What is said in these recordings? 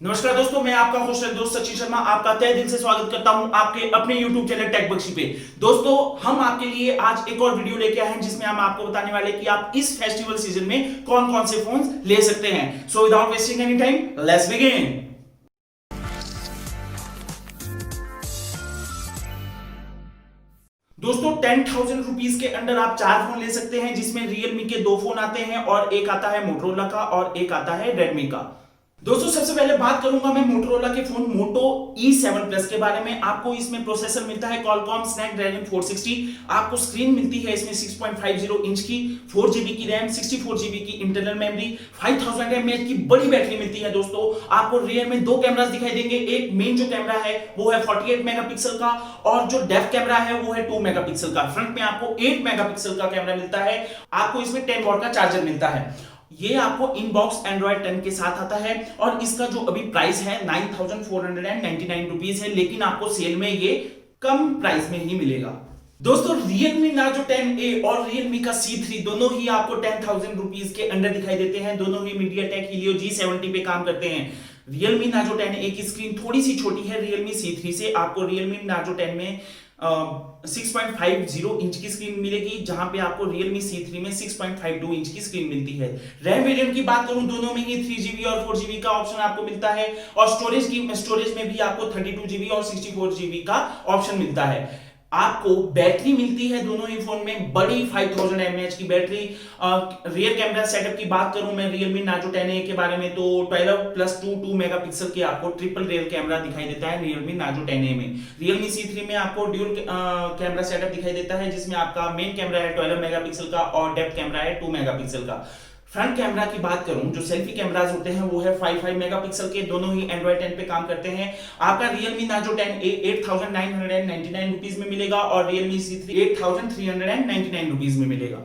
नमस्कार दोस्तों, मैं आपका होस्ट दोस्त सचिन शर्मा आपका तहे दिल से स्वागत करता हूं आपके अपने YouTube चैनल टेक बख्शी पे। दोस्तों, हम आपके लिए आज एक और वीडियो लेके आए हैं जिसमें हम आपको बताने वाले कि आप इस फेस्टिवल सीजन में कौन कौन से फोन ले सकते हैं। So without wasting any time, let's begin. दोस्तों, 10,000 रुपीज के अंडर आप 4 फोन ले सकते हैं जिसमें रियलमी के 2 फोन आते हैं और एक आता है मोटोरोला का और एक आता है रेडमी का। दोस्तों, सबसे पहले बात करूंगा मैं मोटोरोला के फोन मोटो E7 प्लस के बारे में। आपको इसमें प्रोसेसर मिलता है Qualcomm Snapdragon 460। आपको स्क्रीन मिलती है इसमें 6.50 इंच की, 4GB की रैम, 64GB की इंटरनल मेमोरी, 5000 mAh की बड़ी बैटरी मिलती है। दोस्तों, आपको रियर में 2 कैमरास दिखाई देंगे। एक मेन जो कैमरा है वो है 48 मेगापिक्सल का और जो डेप्थ कैमरा है वो है 2 मेगापिक्सल का। फ्रंट में आपको 8 मेगापिक्सल का कैमरा मिलता है। आपको इसमें 10 वॉट का चार्जर मिलता है। ये आपको इनबॉक्स एंड्रॉइड 10 के साथ आता है और इसका जो अभी प्राइस है 9,499 रुपीज है, लेकिन आपको सेल में ये कम प्राइस में ही मिलेगा। दोस्तों, Realme Narzo 10A और Realme का C3 दोनों ही आपको 10,000 रुपीज के अंडर दिखाई देते हैं। दोनों ही MediaTek Helio G70 पे काम करते हैं। Realme Narzo 10A की स्क्रीन थोड़ी सी छोटी है Realme C3 से। आपको Realme Narzo 10 में 6.50 इंच की स्क्रीन मिलेगी, जहां पे आपको Realme C3 में 6.52 इंच की स्क्रीन मिलती है। रैम वेरिएंट की बात करूं, दोनों में ही 3GB और 4GB का ऑप्शन आपको मिलता है और स्टोरेज में भी आपको 32GB और 64GB का ऑप्शन मिलता है। आपको बैटरी मिलती है दोनों ही फोन में बड़ी 5000 mAh की बैटरी। रियर कैमरा सेटअप की बात करूं मैं Realme Narzo 10A के बारे में, तो 12+2 मेगापिक्सल के आपको ट्रिपल रियर कैमरा दिखाई देता है Realme Narzo 10A में। Realme C3 में आपको ड्यूल कैमरा सेटअप दिखाई देता है जिसमें आपका मेन कैमरा है 12 मेगापिक्सल का और डेप्थ कैमरा है 2 मेगापिक्सल का। फ्रंट कैमरा की बात करूं, जो सेल्फी कैमराज होते हैं वो है 5 मेगापिक्सल के। दोनों ही एंड्रॉइड 10 पे काम करते हैं। आपका Realme Narzo 10A 8,999 रुपीज में मिलेगा और Realme C3 8,399 रुपीज में मिलेगा।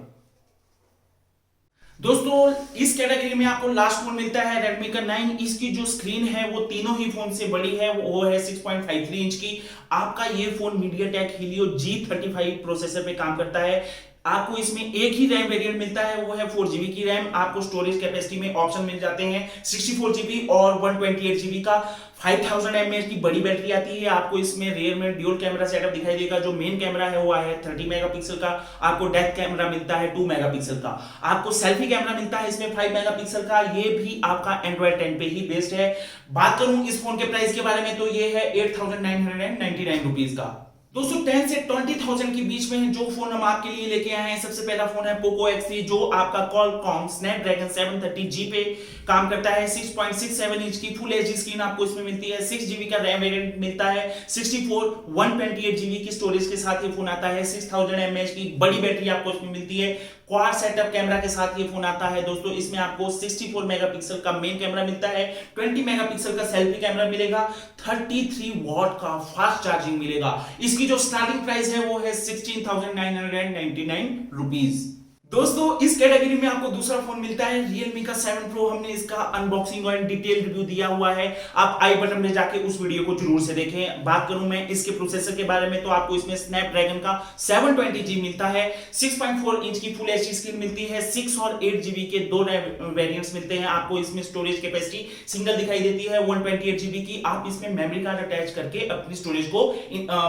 दोस्तों, इस कैटेगरी में आपको लास्ट फोन मिलता है Redmi का 9। इसकी जो स्क्रीन है वो तीनों ही फोन से बड़ी है, वो है 6.53 इंच की। आपका ये phone MediaTek Helio G35 processor पे काम करता है। आपको इसमें एक ही रैम वेरिएंट मिलता है, वो है 4GB की रैम। आपको स्टोरेज कैपेसिटी में ऑप्शन मिल जाते हैं 64GB और 128GB का। 5000 mAh की बड़ी बैटरी आती है। आपको इसमें रियर में ड्यूल कैमरा सेटअप दिखाई देगा। जो मेन कैमरा है वो है 30 मेगापिक्सल का। आपको डेप्थ कैमरा मिलता है 2 मेगापिक्सल का। आपको सेल्फी कैमरा मिलता है इसमें 5 मेगापिक्सल का। ये भी आपका एंड्रॉइड 10 पे ही बेस्ड है। बात करूं इस फोन के प्राइस के बारे में, तो ये है 8,999 रुपीज का। दोस्तों, 10 से 20,000 के बीच में जो फोन हम आपके लिए लेके आए हैं, सबसे पहला फोन है Poco X3, जो आपका Qualcomm Snapdragon 730G पे काम करता है। 6.67 इंच की फुल एचडी स्क्रीन आपको इसमें मिलती है। 6GB का रैम वेरिएंट मिलता है। 128GB की स्टोरेज के साथ ये फोन आता है। 6000 mAh की बड़ी बैटरी आपको इसमें मिलती है। क्वाड सेटअप कैमरा के साथ ये फोन आता है। दोस्तों, इसमें आपको 64 मेगापिक्सल का मेन कैमरा मिलता है, 20 मेगापिक्सल का सेल्फी कैमरा मिलेगा, 33 वॉट का फास्ट चार्जिंग मिलेगा। इसकी जो स्टार्टिंग प्राइस है वो है 16,999 रुपीज। दोस्तों, इस कैटेगरी में आपको दूसरा फोन मिलता है Realme का 7 Pro। हमने इसका अनबॉक्सिंग और डिटेल रिव्यू दिया हुआ है। आप आई बटन में जाके उस वीडियो को जरूर से देखें। बात करूं मैं इसके प्रोसेसर के बारे में, तो आपको इसमें Snapdragon का 720G मिलता है। 6.4 इंच की फुल एचडी स्क्रीन मिलती है। 6 और 8GB के दो वेरिएंट्स मिलते हैं। आपको इसमें स्टोरेज कैपेसिटी सिंगल दिखाई देती है 128GB की। आप इसमें मेमोरी कार्ड अटैच करके अपनी स्टोरेज को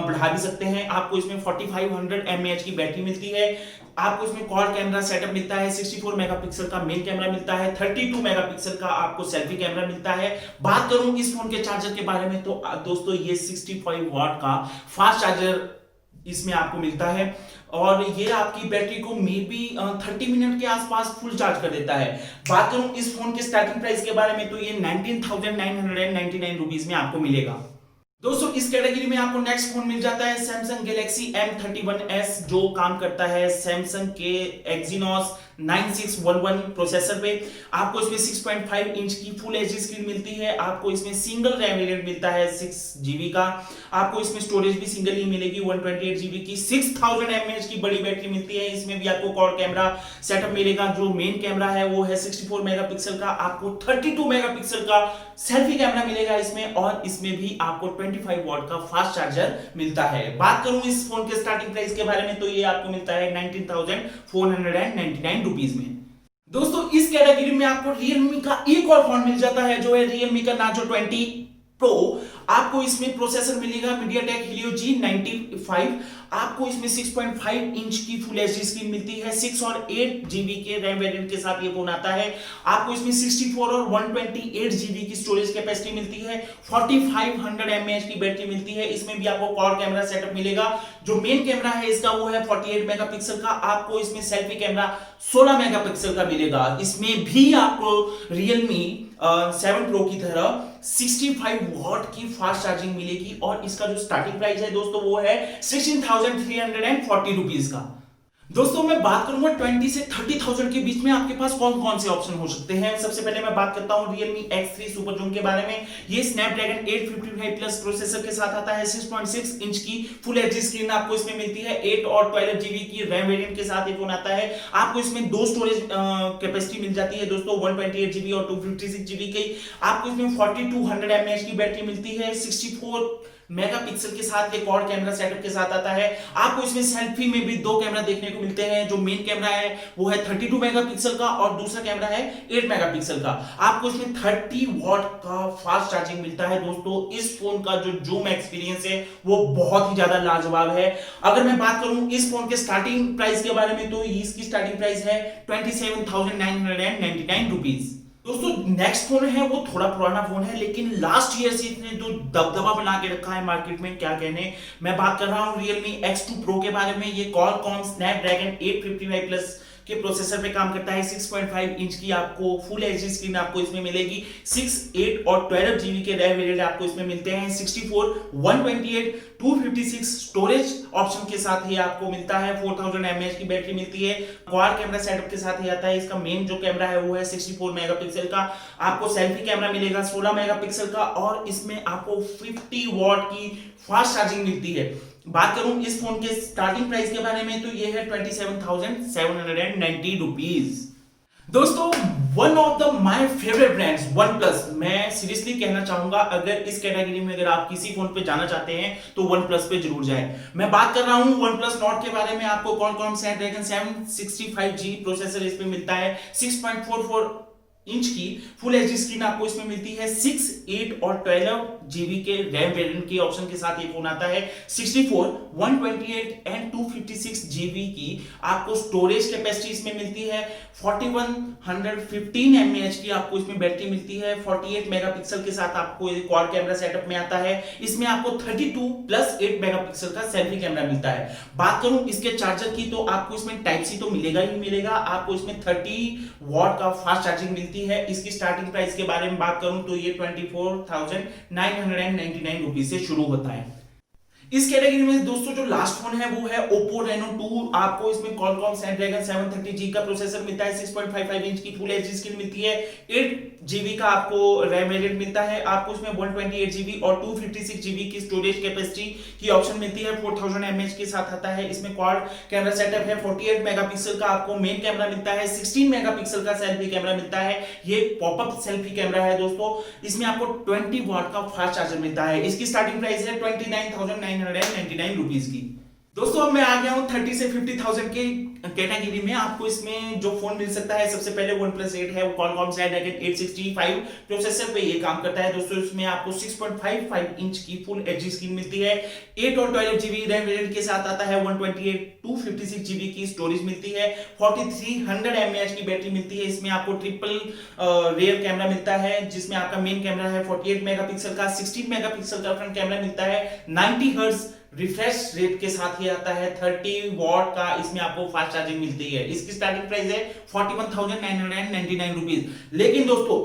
बढ़ा भी सकते हैं। आपको इसमें 4500 mAh की बैटरी मिलती है। आपको इसमें क्वाड कैमरा सेटअप मिलता है। 64 मेगापिक्सल का मेन कैमरा मिलता है। 32 मेगापिक्सल का आपको सेल्फी कैमरा मिलता है। बात करूं इस फोन के चार्जर के बारे में, तो दोस्तों ये 65 वॉट का फास्ट चार्जर इसमें आपको मिलता है और ये आपकी बैटरी को मे बी 30 मिनट के आसपास फुल चार्ज कर देता है। बात करूं इस फोन के स्टार्टिंग प्राइस के बारे में, तो ये 19,999 रुपीज में आपको मिलेगा। दोस्तों, इस कैटेगरी में आपको नेक्स्ट फोन मिल जाता है Samsung Galaxy M31s, जो काम करता है Samsung के Exynos 9611 प्रोसेसर पे। आपको इसमें 6.5 इंच की फुल एचडी स्क्रीन मिलती है। आपको इसमें सिंगल रैम वेरिएंट मिलता है 6GB का। आपको इसमें स्टोरेज भी सिंगल ही मिलेगी 128GB की। 6000 mAh की बड़ी बैटरी मिलती है। इसमें भी आपको क्वाड कैमरा सेटअप मिलेगा। जो मेन कैमरा है वो है 64 मेगापिक्सल का। आपको 32 मेगापिक्सल का सेल्फी कैमरा मिलेगा इसमें और इसमें भी आपको 25 वॉट का फास्ट चार्जर मिलता है। बात करूं इस फोन के स्टार्टिंग प्राइस के बारे में, तो ये आपको मिलता है 19,499 रुपीज में। दोस्तों इस कैटेगरी में आपको Realme का एक और फोन मिल जाता है जो है Realme का Narzo 20 Pro। आपको इसमें प्रोसेसर मिलेगा MediaTek Helio G95। आपको इसमें 6.5 इंच की फुल एचडी स्क्रीन मिलती है। 6 और 8 जीबी के रैम वेरिएंट के साथ ये फोन आता है। आपको इसमें 64 और 128 जीबी की स्टोरेज कैपेसिटी मिलती है। 4500 mAh की बैटरी मिलती है। इसमें भी आपको क्वाड कैमरा सेटअप मिलेगा। जो मेन कैमरा है इसका वो है 48 मेगापिक्सल का। आपको इसमें सेल्फी कैमरा 16 मेगापिक्सल का मिलेगा। इसमें भी आपको Realme 7 Pro की तरह 65 वॉट की फास्ट चार्जिंग मिलेगी और इसका जो स्टार्टिंग प्राइस है दोस्तों वो है 16,340 रुपीज का। दोस्तों मैं बात करूंगा 20 से 30,000 के बीच में आपके पास कौन कौन से ऑप्शन हो सकते हैं। सबसे पहले मैं बात करता हूं Realme X3 Super Zoom के बारे में। ये Snapdragon 855 प्लस प्रोसेसर के साथ आता है। 6.6 इंच की फुल एचडी स्क्रीन आपको इसमें मिलती है। 8 और 12 जीबी की रैम वेरिएंट के साथ ये फोन आता है। आपको इसमें दो स्टोरेज कैपेसिटी मिल जाती है दोस्तों, 128 जीबी और 256 जीबी की। आपको इसमें 4200 mAh की बैटरी मिलती है। 64 मेगापिक्सल के साथ ये क्वाड कैमरा सेटअप के साथ आता है। आपको इसमें सेल्फी में भी दो कैमरा देखने को मिलते हैं। जो मेन कैमरा है वो है 32 मेगापिक्सल का और दूसरा कैमरा है 8 मेगापिक्सल का। आपको इसमें 30 वॉट का फास्ट चार्जिंग मिलता है। दोस्तों इस फोन का जो जूम एक्सपीरियंस है वो बहुत ही ज्यादा लाजवाब है। अगर मैं बात करूं इस फोन के स्टार्टिंग प्राइस के बारे में तो इसकी स्टार्टिंग प्राइस है 27,999 रुपीज। दोस्तों नेक्स्ट फोन है वो थोड़ा पुराना फोन है लेकिन लास्ट ईयर से इसने जो दबदबा बना के रखा है मार्केट में क्या कहने। मैं बात कर रहा हूं Realme X2 Pro के बारे में। ये Qualcomm Snapdragon 855 प्लस के प्रोसेसर पे काम करता है। 6.5 इंच की आपको फुल एचडी स्क्रीन आपको इसमें मिलेगी। 6, 8 और 12 जीबी के रैम वेरिएंट आपको इसमें मिलते हैं। 64, 128, 256 स्टोरेज ऑप्शन के साथ ही आपको मिलता है। 4000 mAh की बैटरी मिलती है। क्वाड कैमरा सेटअप के साथ ही आता है। इसका मेन जो कैमरा है वो है 64 मेगापिक्सल का। आपको सेल्फी कैमरा मिलेगा 16 मेगापिक्सल का और इसमें आपको 50 वॉट की फास्ट चार्जिंग मिलती है। बात करूं इस फोन के स्टार्टिंग प्राइस के बारे में तो ये है 27,790 रुपीज। दोस्तों one of the my favourite brands OnePlus। मैं सीरियसली कहना चाहूंगा अगर इस कैटेगरी में अगर आप किसी फोन पे जाना चाहते हैं तो OnePlus पे जरूर जाएं। मैं बात कर रहा हूं OnePlus Nord के बारे में। आपको Qualcomm Snapdragon 765G प्रोसेसर इसमें मिलता है। 6.44 इंच की फुल एचडी स्क्रीन आपको इसमें मिलती है। 6, 8 और 12 जीबी के रैम वेरिएंट के ऑप्शन के साथ ये फोन आता है। 64, 128 एंड 256 जीबी की आपको स्टोरेज कैपेसिटी इसमें मिलती है। 4115 mAh की आपको इसमें बैटरी मिलती है। 48 मेगापिक्सल के साथ आपको क्वाड कैमरा सेटअप में आता है। इसमें आपको 32 प्लस 8 मेगापिक्सल का सेल्फी कैमरा मिलता है। बात करूं इसके चार्जर की तो आपको इसमें टाइप सी तो मिलेगा ही मिलेगा। आपको इसमें 30 वॉट का फास्ट चार्जिंग मिलती है। इसकी स्टार्टिंग प्राइस के बारे में बात करूं तो ये 24,999 रुपीज से शुरू होता है। इस कैटेगरी में दोस्तों जो लास्ट फोन है वो है Oppo Reno 2। आपको इसमें Qualcomm Snapdragon 730G का प्रोसेसर मिलता है। 6.55 इंच की फुल एचडी स्क्रीन मिलती है। 8 जीबी का आपको रैम वेरिएंट मिलता है। आपको इसमें 128 जीबी और 256 जीबी की स्टोरेज कैपेसिटी की ऑप्शन मिलती है। 4000 mAh के साथ आता है। इसमें क्वाड कैमरा सेटअप है। 48 मेगापिक्सल का आपको मेन कैमरा मिलता है। 16 मेगापिक्सल का सेल्फी कैमरा मिलता है। ये पॉपअप सेल्फी कैमरा है दोस्तों। इसमें आपको 20 वॉट का फास्ट चार्जर मिलता है। इसकी स्टार्टिंग प्राइस है 29,999 रुपीज की। दोस्तों अब मैं आ गया हूं 30 से 50,000 के कैटेगरी में। आपको इसमें जो फोन मिल सकता है सबसे पहले OnePlus 8 है। वो Qualcomm Snapdragon 865 प्रोसेसर पे ये काम करता है दोस्तों। इसमें आपको 6.55 इंच की फुल एचडी स्क्रीन मिलती है। 8 और 12 जीबी रैम वेरिएंट के साथ आता है। 128, 256 जीबी की स्टोरेज मिलती है। 4300 mAh की बैटरी मिलती है। इसमें आपको ट्रिपल रेयर कैमरा मिलता है जिसमें आपका मेन कैमरा है 48 मेगापिक्सल का। 16 मेगापिक्सल का फ्रंट कैमरा मिलता है। 90 हर्ट्ज रिफ्रेश रेट के साथ ही आता है। 30 वॉट का इसमें आपको फास्ट चार्जिंग मिलती है। इसकी स्टार्टिंग प्राइस है 41,999 रुपीज। लेकिन दोस्तों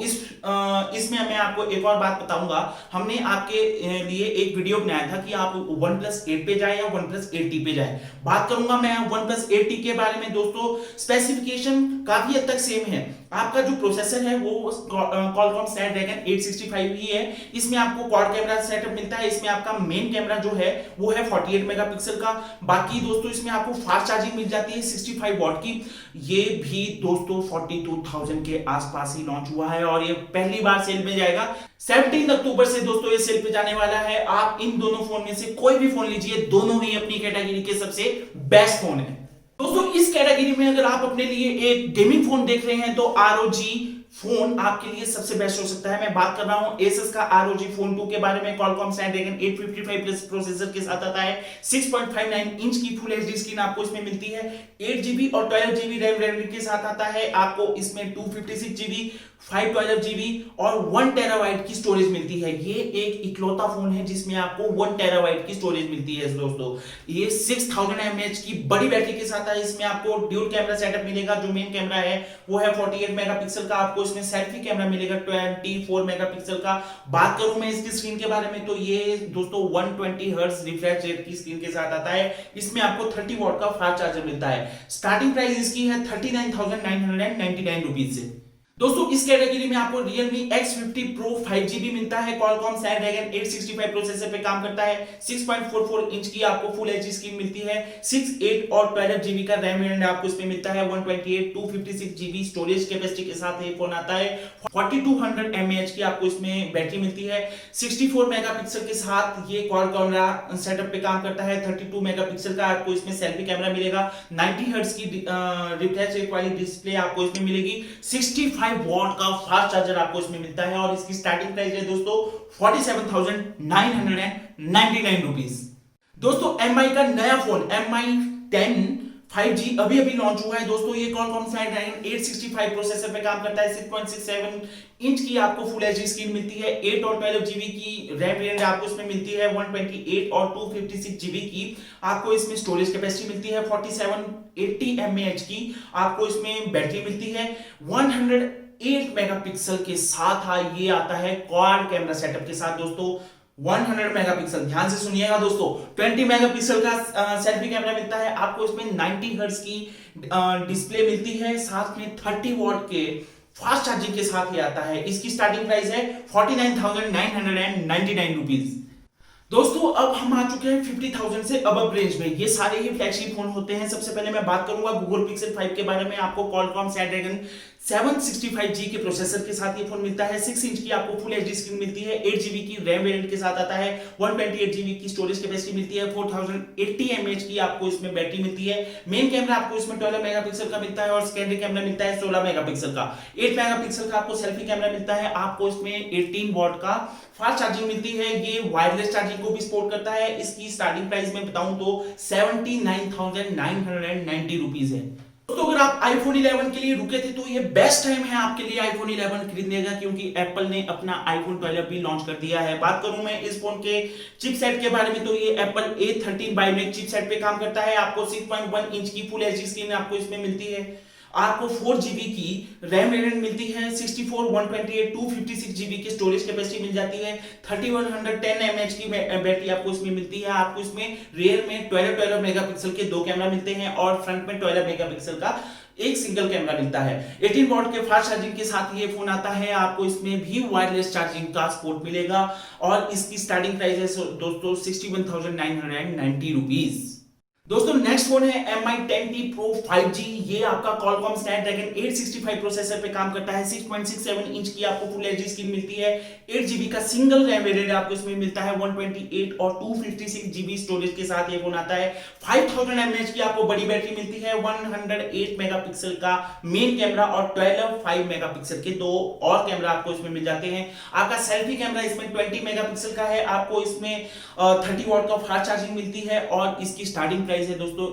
इसमें मैं आपको एक और बात बताऊंगा। हमने आपके लिए एक वीडियो बनाया था कि आप OnePlus 8 पे जाए या OnePlus 8T पे जाए। बात करूंगा मैं OnePlus 8T के बारे में। दोस्तों स्पेसिफिकेशन काफी हद तक सेम है। आपका जो प्रोसेसर है वो Qualcomm Snapdragon 865 ही है। इसमें आपको क्वाड कैमरा सेटअप मिलता है। इसमें आपका मेन कैमरा जो है वो है 48 मेगापिक्सल का। बाकी दोस्तों इसमें आपको फास्ट चार्जिंग मिल जाती है 65 वॉट की। ये भी दोस्तों 42,000 के आसपास ही लॉन्च हुआ है और ये पहली बार सेल में जाएगा। 17 अक्टूबर से दोस्तों ये सेल पे जाने वाला है। आप इन दोनों फोन में से कोई भी फोन लीजिए, दोनों ही अपनी कैटेगरी के सबसे बेस्ट फोन है। दोस्तों इस कैटेगरी में अगर आप अपने लिए एक गेमिंग फोन देख रहे हैं तो ROG फोन आपके लिए सबसे बेस्ट हो सकता है। मैं बात कर रहा हूं Asus का ROG फोन 2 के बारे में। Qualcomm Snapdragon 855 प्लस प्रोसेसर के साथ आता है। 6.59 इंच की फुल एचडी स्क्रीन आपको इसमें मिलती है। 8GB और 12GB रैम वेरिएंट के साथ आता है। आपको इसमें 256GB 512GB और 1 टेराबाइट की स्टोरेज मिलती है। ये एक इकलौता फोन है जिसमें आपको 1 टेराबाइट की स्टोरेज मिलती है दोस्तों। ये 6000 mAh की बड़ी बैटरी के साथ है। इसमें आपको ड्यूल कैमरा सेटअप मिलेगा। जो मेन कैमरा है वो है 48 मेगापिक्सल का। आपको इसमें सेल्फी कैमरा मिलेगा 24 मेगापिक्सल का। बात करूं मैं इसकी स्क्रीन के बारे में तो ये दोस्तों 120 हर्ट्ज रिफ्रेश रेट की स्क्रीन के साथ आता है। इसमें आपको 30 वॉट का फास्ट चार्जर मिलता है। स्टार्टिंग प्राइस इसकी है 39,999 रुपीज से। दोस्तों इस कैटेगरी में आपको Realme X50 Pro 5GB मिलता है। Qualcomm Snapdragon 865 प्रोसेसर पे काम करता है। 6.44 इंच की आपको फुल एचडी स्क्रीन मिलती है। 6, 8 और 12GB का रैम वेरिएंट आपको इसमें मिलता है। 128, 256GB स्टोरेज कैपेसिटी के साथ ये फोन आता है। 4200 mAh की आपको इसमें बैटरी मिलती है। 64 मेगापिक्सल के साथ ये क्वाड कैमरा सेटअप पे काम करता है। 32 मेगापिक्सल का आपको इसमें सेल्फी कैमरा मिलेगा। 90 हर्ट्ज की रिफ्रेश रेट वाली डिस्प्ले आपको इसमें मिलेगी। 65 वॉट का फास्ट चार्जर आपको इसमें मिलता है और इसकी स्टार्टिंग प्राइस है दोस्तों 47,999 रुपीज। दोस्तों MI का नया फोन Mi 10 5G अभी लॉन्च हुआ है दोस्तों। ये Qualcomm Snapdragon 865 प्रोसेसर पे काम करता है। 6.67 इंच की आपको फुल एचडी स्क्रीन मिलती है। 8 और 12GB की रैम वेरिएंट आपको इसमें मिलती है। 128 और 256GB की आपको इसमें स्टोरेज कैपेसिटी मिलती है। 4780 mAh की आपको इसमें बैटरी मिलती है। 108 मेगापिक्सल के साथ ये आता है क्वाड कैमरा सेटअप के साथ दोस्तों। 100 मेगापिक्सल, ध्यान से सुनिएगा दोस्तों। 20 मेगापिक्सल का सेल्फी कैमरा मिलता है। आपको इसमें 90 हर्ट्ज की डिस्प्ले मिलती है। साथ में 30 वॉट के फास्ट चार्जिंग के साथ ये आता है। इसकी स्टार्टिंग प्राइस है 49,999 रुपीज। दोस्तों अब हम आ चुके हैं 50,000 से अबव रेंज में। ये सारे ही फ्लैगशिप फोन होते हैं। सबसे पहले मैं बात करूंगा गूगल पिक्सल 5 के बारे में। आपको Qualcomm Snapdragon 765G के प्रोसेसर के साथ ये फोन मिलता है। 6 इंच की आपको फुल एचडी स्क्रीन मिलती है। 8GB की रैम वेरिएंट के साथ आता है। 128GB की स्टोरेज कैपेसिटी मिलती है। 4080 mAh की आपको इसमें बैटरी मिलती है। मेन कैमरा आपको इसमें 12 मेगापिक्सल का मिलता है और सेकेंडरी कैमरा मिलता है 16 मेगापिक्सल का। 8 मेगापिक्सल का आपको सेल्फी कैमरा मिलता है। आपको इसमें 18 वॉट का फास्ट चार्जिंग मिलती है। ये वायरलेस चार्जिंग को भी सपोर्ट करता है। इसकी स्टार्टिंग प्राइस में बताऊं तो 79,990 रुपीज है। दोस्तों अगर आप iPhone 11 के लिए रुके थे तो ये बेस्ट टाइम है आपके लिए iPhone 11 खरीदने का, क्योंकि एप्पल ने अपना iPhone 12 भी लॉन्च कर दिया है। बात करूं मैं इस फोन के चिपसेट के बारे में तो ये Apple A13 Bionic चिपसेट पे काम करता है। आपको 6.1 इंच की फुल एचडी स्क्रीन आपको इसमें मिलती है। आपको 4GB की रैम वेरिएंट मिलती है। 64, 128, 256GB की स्टोरेज कैपेसिटी मिल जाती है। 3110 mAh की बैटरी आपको इसमें मिलती है। आपको इसमें रियर में 12 मेगापिक्सल के 2 कैमरा मिलते हैं और फ्रंट में 12 मेगापिक्सल का एक सिंगल कैमरा मिलता है। 18 वॉट के फास्ट चार्जिंग के साथ ये फोन आता है। आपको इसमें भी वायरलेस चार्जिंग का सपोर्ट मिलेगा और इसकी स्टार्टिंग प्राइस है दोस्तों 61,990 रुपीज। दोस्तों नेक्स्ट फोन है Mi 10T Pro 5G। ये आपका Qualcomm Snapdragon 865 प्रोसेसर पे काम करता है। 6.67 इंच की आपको फुल एचडी स्क्रीन मिलती है। 8GB का सिंगल रैम वेरिएंट आपको इसमें मिलता है। 128 और 256GB स्टोरेज के साथ ये फोन आता है। 5000 mAh की आपको बड़ी बैटरी मिलती है। 108 मेगापिक्सल का मेन कैमरा और 5 मेगापिक्सल के 2 और कैमरा आपको इसमें मिल जाते हैं। आपका सेल्फी कैमरा इसमें 20 मेगापिक्सल का है। आपको इसमें 30 वॉट का फास्ट चार्जिंग मिलती है और इसकी स्टार्टिंग प्राइस है दोस्तों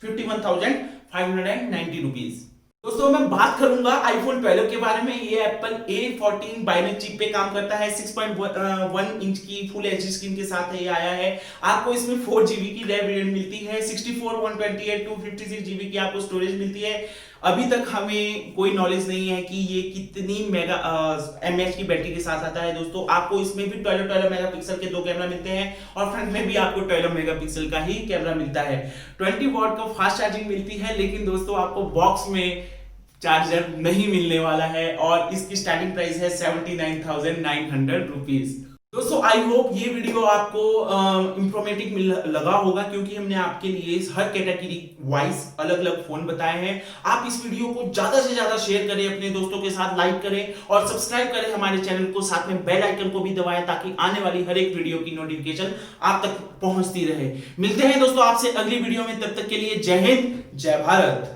51,590 रुपीज। दोस्तों मैं बात करूंगा iPhone 12 के बारे में। ये Apple A14 Bionic चिप पे काम करता है। 6.1 इंच की फुल एचडी स्क्रीन के साथ ये आया है। आपको इसमें 4GB की रैम वेरिएंट मिलती है। 64, 128, 256GB की आपको स्टोरेज मिलती है। अभी तक हमें कोई नॉलेज नहीं है कि ये कितनी mAh की बैटरी के साथ आता है। दोस्तों आपको इसमें भी 12 मेगापिक्सल के 2 कैमरा मिलते हैं और फ्रंट में भी आपको 12 मेगापिक्सल का ही कैमरा मिलता है। 20 वॉट का फास्ट चार्जिंग मिलती है। लेकिन दोस्तों आपको बॉक्स में चार्जर नहीं मिलने वाला है और इसकी स्टार्टिंग प्राइस है 79,900 रुपीज। दोस्तों आई होप ये वीडियो आपको इंफॉर्मेटिव लगा होगा, क्योंकि हमने आपके लिए हर कैटेगरी वाइज अलग अलग फोन बताए हैं। आप इस वीडियो को ज्यादा से ज्यादा शेयर करें, अपने दोस्तों के साथ लाइक करें और सब्सक्राइब करें हमारे चैनल को, साथ में बेल आइकन को भी दबाएं ताकि आने वाली हर एक वीडियो की नोटिफिकेशन आप तक पहुंचती रहे। मिलते हैं दोस्तों आपसे अगली वीडियो में, तब तक के लिए जय हिंद जय भारत।